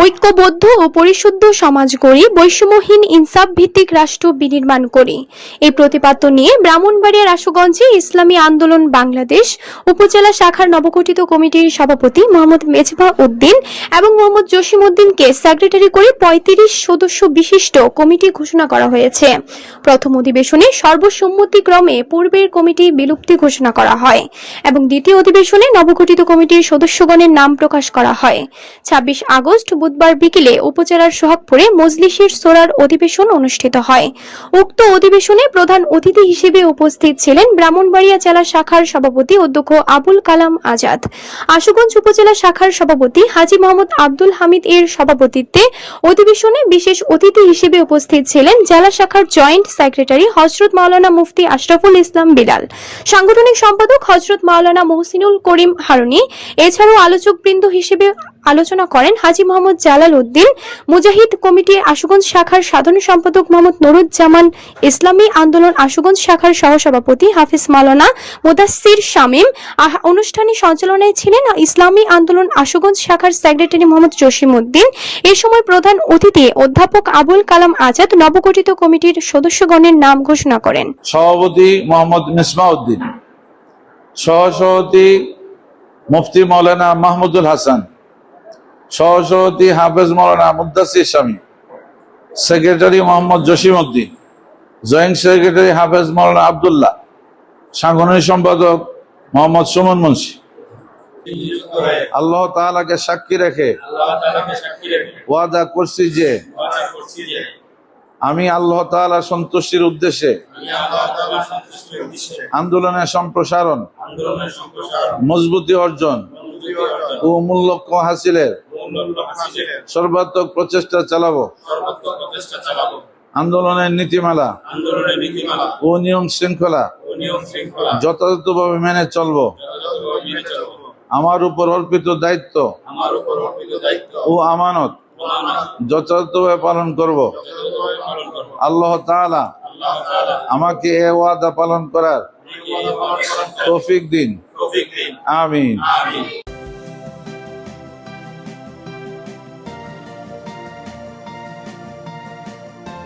ঐক্যবদ্ধ ও পরিশুদ্ধ সমাজ গড়ি, বৈষম্যহীন ইনসাফ ভিত্তিক রাষ্ট্র বিনির্মাণ করি। এই প্রতিপাদ্য নিয়ে ব্রাহ্মণবাড়িয়ার আশুগঞ্জে ইসলামী আন্দোলন বাংলাদেশ উপজেলা শাখার নবগঠিত কমিটির সভাপতি মোহাম্মদ মেজবাহ উদ্দিন এবং মোহাম্মদ জসিম উদ্দিনকে সেক্রেটারি করে ৩৫ সদস্য বিশিষ্ট কমিটি ঘোষণা করা হয়েছে। প্রথম অধিবেশনে সর্বসম্মতিক্রমে পূর্বের কমিটি বিলুপ্তি ঘোষণা করা হয় এবং দ্বিতীয় অধিবেশনে নবগঠিত কমিটির সদস্যগণের নাম প্রকাশ করা হয়। ২৬ আগস্ট বুধবার বিকেলে উপজেলার সোহাগপুরে মজলিসের সোরার অধিবেশন অনুষ্ঠিত হয়। উক্ত অধিবেশনে প্রধান অতিথি হিসেবে উপস্থিত ছিলেন ব্রাহ্মণবাড়িয়া জেলা শাখার সভাপতি অধ্যক্ষ আবুল কালাম আজাদ। আশুগঞ্জ উপজেলা শাখার সভাপতি হাজী মোহাম্মদ আব্দুল হামিদ এর সভাপতিত্বে অধিবেশনে বিশেষ অতিথি হিসেবে উপস্থিত ছিলেন জেলা শাখার জয়েন্ট সেক্রেটারি হযরত মাওলানা মুফতি আশরাফুল ইসলাম বিলাল, সাংগঠনিক সম্পাদক হযরত মাওলানা মহসিনুল করিম হারুনি। এছাড়াও আলোচকবৃন্দ হিসেবে আলোচনা করেন হাজী মোহাম্মদ জালাল উদ্দিন, মুজাহিদ কমিটি আশুগঞ্জ শাখার সাধারণ সম্পাদক মোহাম্মদ নুরুজ্জামান, ইসলামী আন্দোলন আশুগঞ্জ শাখার সহসভাপতি হাফিজ মাওলানা মুদাসসির শামীম। অনুষ্ঠানে সঞ্চালনায় ছিলেন ইসলামী আন্দোলন আশুগঞ্জ শাখার সেক্রেটারি মোহাম্মদ জসিম উদ্দিন। এ সময় প্রধান অতিথি অধ্যাপক আবুল কালাম আজাদ নবগঠিত কমিটির সদস্যগণের নাম ঘোষণা করেন। সভাপতি মোহাম্মদ মেজবাহ উদ্দিন, সহসভাপতি মুফতি মাওলানা মাহমুদুল হাসান, সহসভাপতি Hafez Maulana Mudassir Shamim, secretary Mohammad Jasim Uddin, joint secretary Hafez Maulana Abdullah, সাংগঠনিক সম্পাদক মোহাম্মদ সুমন মুন্সি। আল্লাহ তাআলাকে সাক্ষী রেখে ওয়াদা করছি যে আমি আল্লাহ তাআলার সন্তুষ্টির উদ্দেশ্যে আন্দোলনের সম্প্রসারণ, মজবুতি অর্জন ও মূল লক্ষ্য হাসিলের সর্বাত্মক প্রচেষ্টা চালাবো। আন্দোলনের নীতিমালা ও নিয়ম শৃঙ্খলা যথাযথভাবে মেনে চলবো। আমার উপর অর্পিত দায়িত্ব ও আমানত যথাযথভাবে পালন করব। আল্লাহ তাআলা আমাকে এ ওয়াদা পালন করার তৌফিক দিন। আমিন।